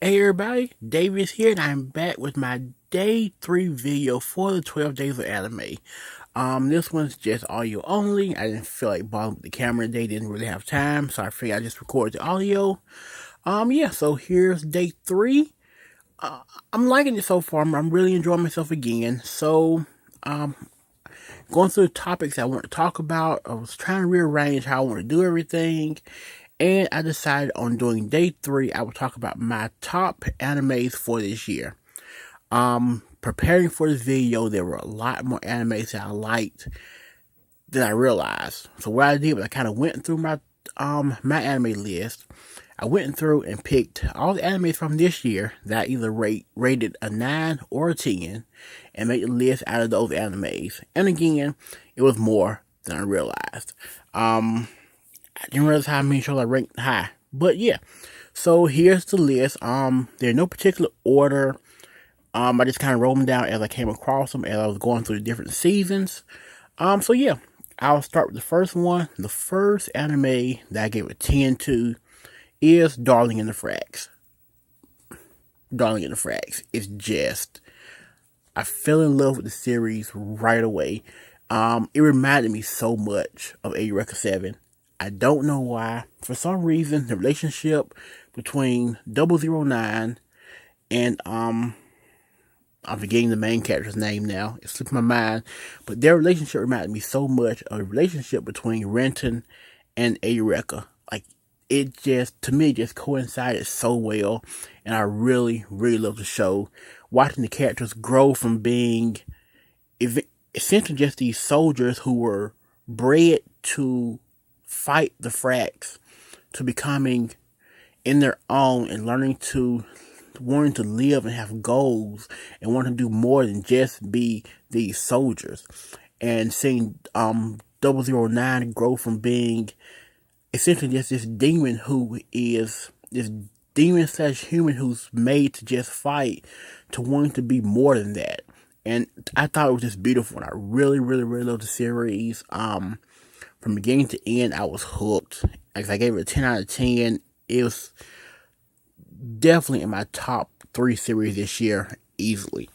Hey everybody, Davis here, and I'm back with my day 3 video for the 12 days of anime. This one's just audio only. I didn't feel like bothering with the camera today, didn't really have time, so I figured I just recorded the audio. Yeah, so here's day 3. I'm liking it so far. I'm really enjoying myself again. So, going through the topics I want to talk about, I was trying to rearrange how I want to do everything. And I decided on doing day 3, I would talk about my top animes for this year. Preparing for this video, there were a lot more animes that I liked than I realized. So what I did was I kind of went through my anime list. I went through and picked all the animes from this year that I either rated a 9 or a 10 and made a list out of those animes. And again, it was more than I realized. I didn't realize how many shows I ranked high. But yeah. So here's the list. There's no particular order. I just kind of wrote them down as I came across them as I was going through the different seasons. So yeah. I'll start with the first one. The first anime that I gave a 10 to is Darling in the Franxx. Darling in the Franxx. It's just, I fell in love with the series right away. It reminded me so much of Eureka 7. I don't know why. For some reason, the relationship between 009 and I'm forgetting the main character's name now. It slipped my mind. But their relationship reminded me so much of a relationship between Renton and Eureka. Like, it just, to me, just coincided so well. And I really, really love the show. Watching the characters grow from being essentially just these soldiers who were bred to fight the Franxx to becoming in their own and wanting to live and have goals and wanting to do more than just be these soldiers. And seeing 009 grow from being essentially just this demon who is this demon slash human who's made to just fight to wanting to be more than that. And I thought it was just beautiful, and I really, really, really love the series. From beginning to end, I was hooked. Like, I gave it a 10 out of 10. It was definitely in my top 3 series this year, easily.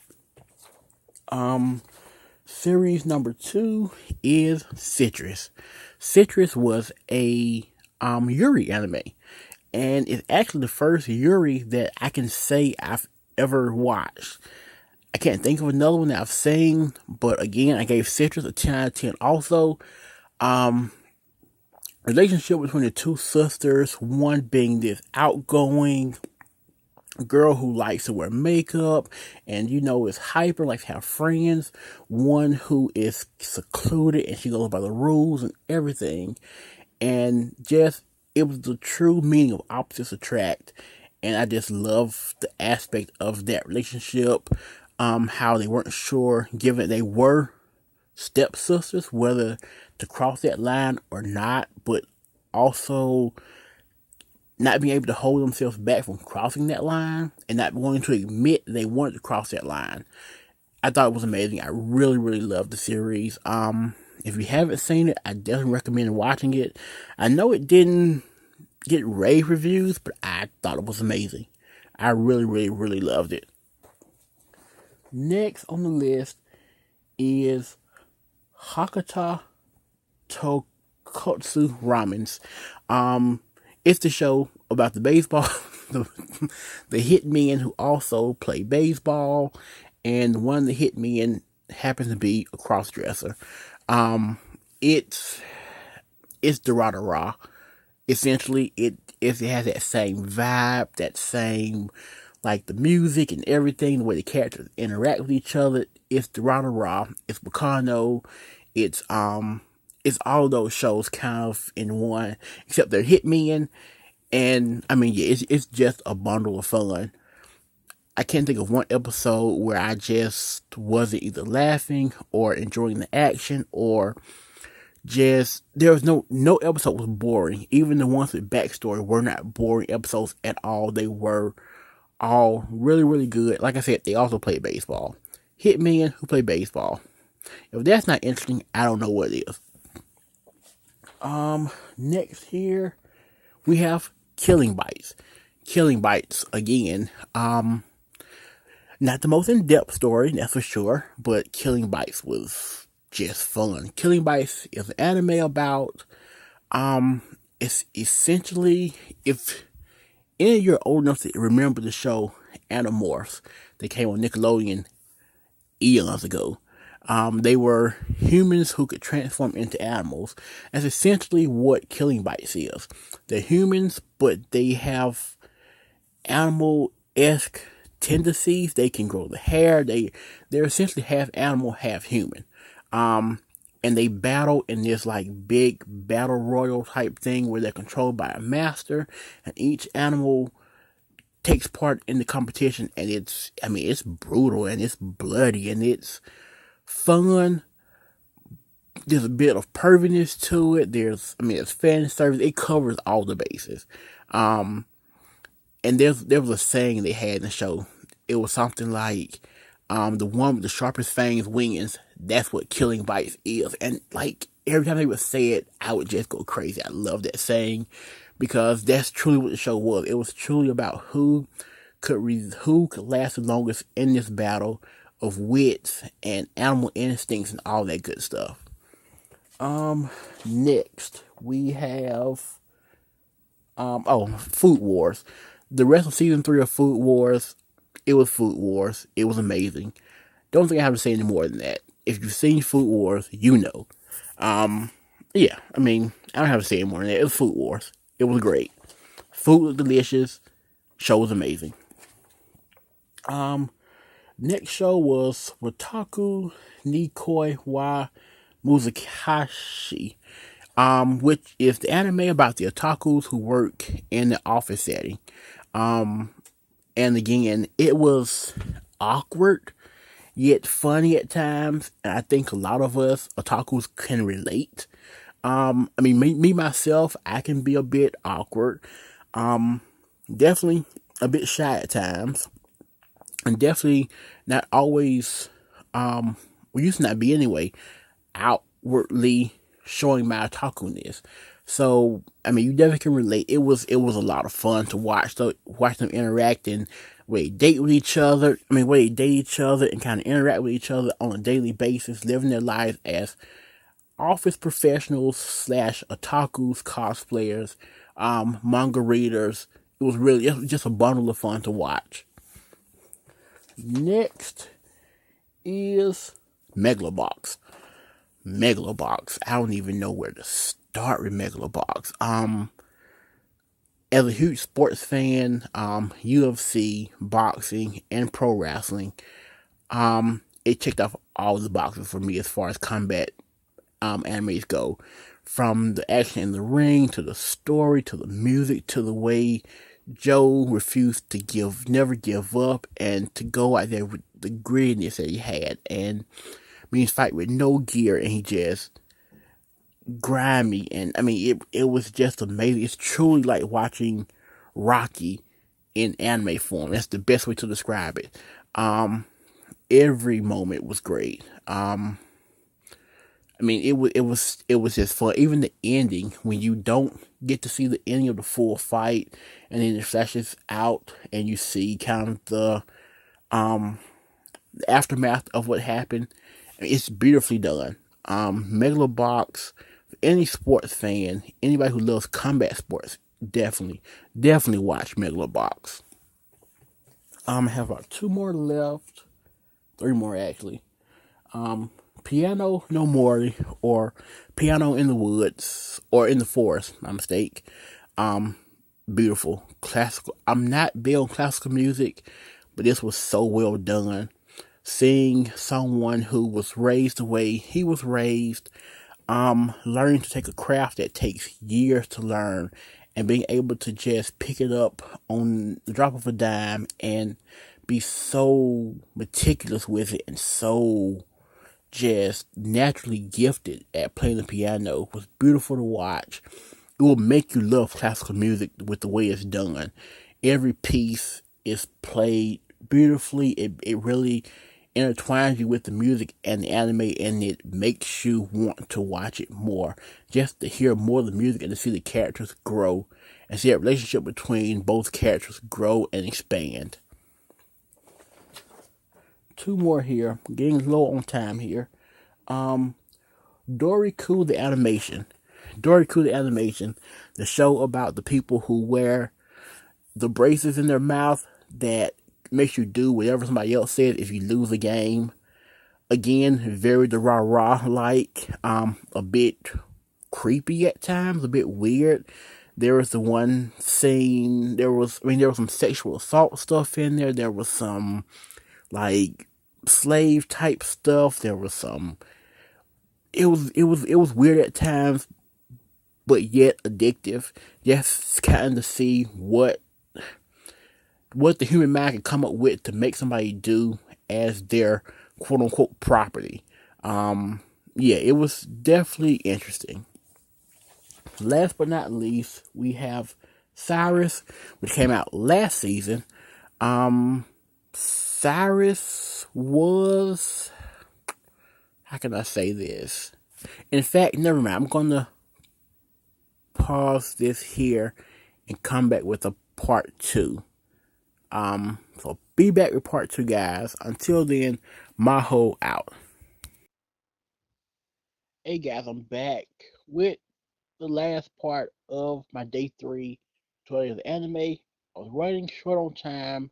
Series number 2 is Citrus. Citrus was a Yuri anime, and it's actually the first Yuri that I can say I've ever watched. I can't think of another one that I've seen, but again, I gave Citrus a 10 out of 10 also. Relationship between the two sisters, one being this outgoing girl who likes to wear makeup and is hyper, likes to have friends, one who is secluded and she goes by the rules and everything. And just, it was the true meaning of opposites attract. And I just love the aspect of that relationship. How they weren't sure, given they were stepsisters, whether to cross that line or not, but also not being able to hold themselves back from crossing that line and not wanting to admit they wanted to cross that line. I thought it was amazing. I really, really loved the series. If you haven't seen it, I definitely recommend watching it. I know it didn't get rave reviews, but I thought it was amazing. I really, really, really loved it. Next on the list is Hakata Tokotsu Ramens. It's the show about the baseball, the hitmen who also play baseball, and one of the hitmen happens to be a crossdresser. It's Dorada. Essentially, it has that same vibe, that same, like, the music and everything, the way the characters interact with each other. It's Dorada. It's Bacano. It's all those shows kind of in one, except they're hitmen. And I mean, yeah, it's just a bundle of fun. I can't think of one episode where I just wasn't either laughing or enjoying the action, or just, there was no episode was boring. Even the ones with backstory were not boring episodes at all. They were all really, really good. Like I said, they also play baseball. Hitmen who play baseball. If that's not interesting, I don't know what is. Next here, we have Killing Bites. Killing Bites again. Not the most in-depth story, that's for sure, but Killing Bites was just fun. Killing Bites is an anime about, it's essentially, if any of you are old enough to remember the show Animorphs that came on Nickelodeon eons ago, they were humans who could transform into animals. That's essentially what Killing Bites is. They're humans, but they have animal-esque tendencies. They can grow the hair. They're essentially half animal, half human. And they battle in this like big battle royal type thing where they're controlled by a master, and each animal takes part in the competition. And it's brutal and it's bloody and it's fun. There's a bit of perviness to it. It's fan service. It covers all the bases. And there was a saying they had in the show. It was something like, the one with the sharpest fangs wins, that's what Killing Bites is. And like every time they would say it, I would just go crazy. I love that saying because that's truly what the show was. It was truly about who could last the longest in this battle of wits and animal instincts and all that good stuff. Next we have Food Wars. The rest of season 3 of Food Wars, it was Food Wars. It was amazing. Don't think I have to say any more than that. If you've seen Food Wars, you know. Yeah, I don't have to say any more than that. It was Food Wars. It was great. Food was delicious. Show was amazing. Next show was Wataku Nikoi wa Muzakashi, which is the anime about the otakus who work in the office setting. And again, it was awkward yet funny at times, and I think a lot of us otakus can relate. Me myself, I can be a bit awkward. Definitely a bit shy at times, and definitely not always. We used to not be anyway, outwardly showing my otaku-ness. So, you definitely can relate. It was a lot of fun to watch. So, watch them interacting, where they date with each other. Where they date each other and kind of interact with each other on a daily basis, living their lives as office professionals / otakus, cosplayers, manga readers. It was just a bundle of fun to watch. Next is Megalobox. I don't even know where to start with Megalobox. As a huge sports fan, UFC, boxing, and pro wrestling, it checked off all the boxes for me as far as combat animes go. From the action in the ring, to the story, to the music, to the way Joe refused to never give up, and to go out there with the grittiness that he had. And he's fight with no gear, and he just grimy. And it was just amazing. It's truly like watching Rocky in anime form. That's the best way to describe it. Every moment was great. It was just fun. Even the ending, when you don't get to see the ending of the full fight, and then it flashes out, and you see kind of the aftermath of what happened. It's beautifully done. Megalobox, any sports fan, anybody who loves combat sports, definitely watch Megalobox. I have about 2 more left, 3 more actually. Piano no Mori, or Piano in the Woods, or in the Forest, my mistake. Beautiful classical. I'm not big on classical music, but this was so well done. Seeing someone who was raised the way he was raised, learning to take a craft that takes years to learn, and being able to just pick it up on the drop of a dime and be so meticulous with it, and so just naturally gifted at playing the piano, was beautiful to watch. It will make you love classical music with the way it's done. Every piece is played beautifully. It really intertwines you with the music and the anime, and it makes you want to watch it more, just to hear more of the music and to see the characters grow and see that relationship between both characters grow and expand. Two more here, getting low on time here. Um, Doriku the animation. Doriku the animation, the show about the people who wear the braces in their mouth that makes you do whatever somebody else said if you lose a game. Again, very the rah rah like, a bit creepy at times, a bit weird. There was the one scene. There was some sexual assault stuff in there. There was some like slave type stuff. There was some. It was weird at times, but yet addictive. Just kind of see what the human mind can come up with to make somebody do as their quote unquote property. Yeah, it was definitely interesting. Last but not least, we have Cyrus, which came out last season. Cyrus was, how can I say this? In fact, never mind. I'm gonna pause this here and come back with a part two. So be back with part two, guys. Until then, Maho out. Hey guys, I'm back with the last part of my day three tutorial of anime. I was running short on time.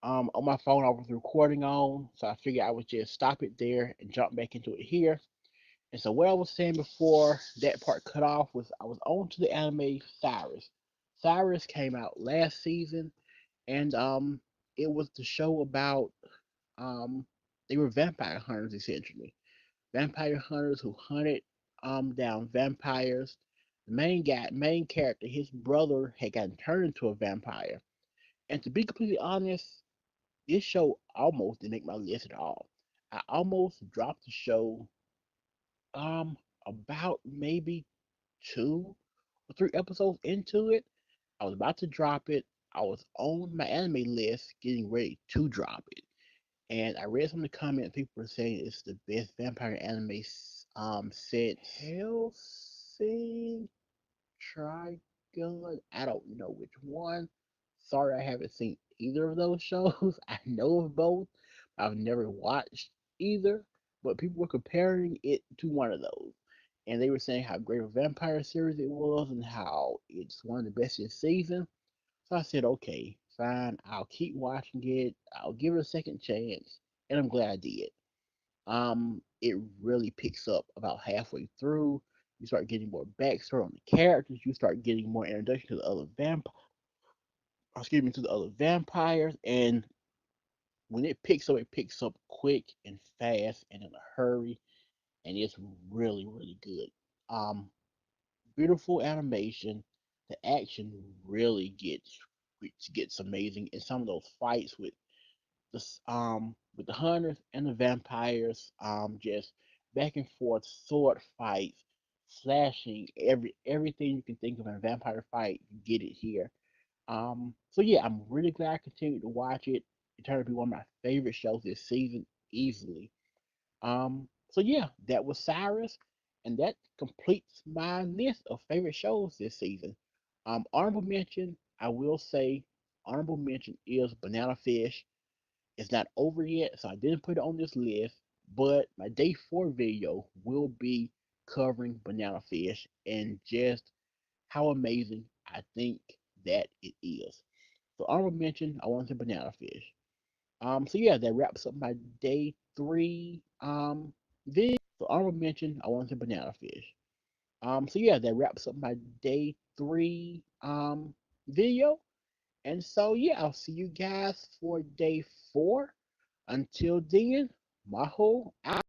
On my phone I was recording on, so I figured I would just stop it there and jump back into it here. And so what I was saying before that part cut off was I was on to the anime Cyrus. Cyrus came out last season, and it was the show about um they were vampire hunters essentially. Vampire hunters who hunted down vampires. The main character, his brother had gotten turned into a vampire. And to be completely honest, this show almost didn't make my list at all. I almost dropped the show um about maybe 2 or 3 episodes into it. I was about to drop it. I was on my anime list getting ready to drop it. And I read some of the comments. People were saying it's the best vampire anime since Hellsing Trigun. I don't know which one. Sorry, I haven't seen either of those shows. I know of both. I've never watched either. But people were comparing it to one of those. And they were saying how great a vampire series it was and how it's one of the best in season. So I said, okay, fine. I'll keep watching it. I'll give it a second chance. And I'm glad I did. It really picks up about halfway through. You start getting more backstory on the characters. You start getting more introduction to the other to the other vampires. And when it picks up quick and fast and in a hurry. And it's really, really good. Um, Beautiful animation. The action really gets amazing. And some of those fights with the hunters and the vampires, just back and forth sword fights, slashing, everything you can think of in a vampire fight, you get it here. So yeah, I'm really glad I continued to watch it. It turned to be one of my favorite shows this season, easily. So yeah, that was Cyrus, and that completes my list of favorite shows this season. Honorable mention, I will say, honorable mention is Banana Fish. It's not over yet, so I didn't put it on this list. But my day four video will be covering Banana Fish and just how amazing I think that it is. So honorable mention, I want to Banana Fish. So yeah, that wraps up my day three video. So honorable mention, I want to Banana Fish. So yeah, that wraps up my day three video. And so, yeah, I'll see you guys for day four. Until then, Maho out.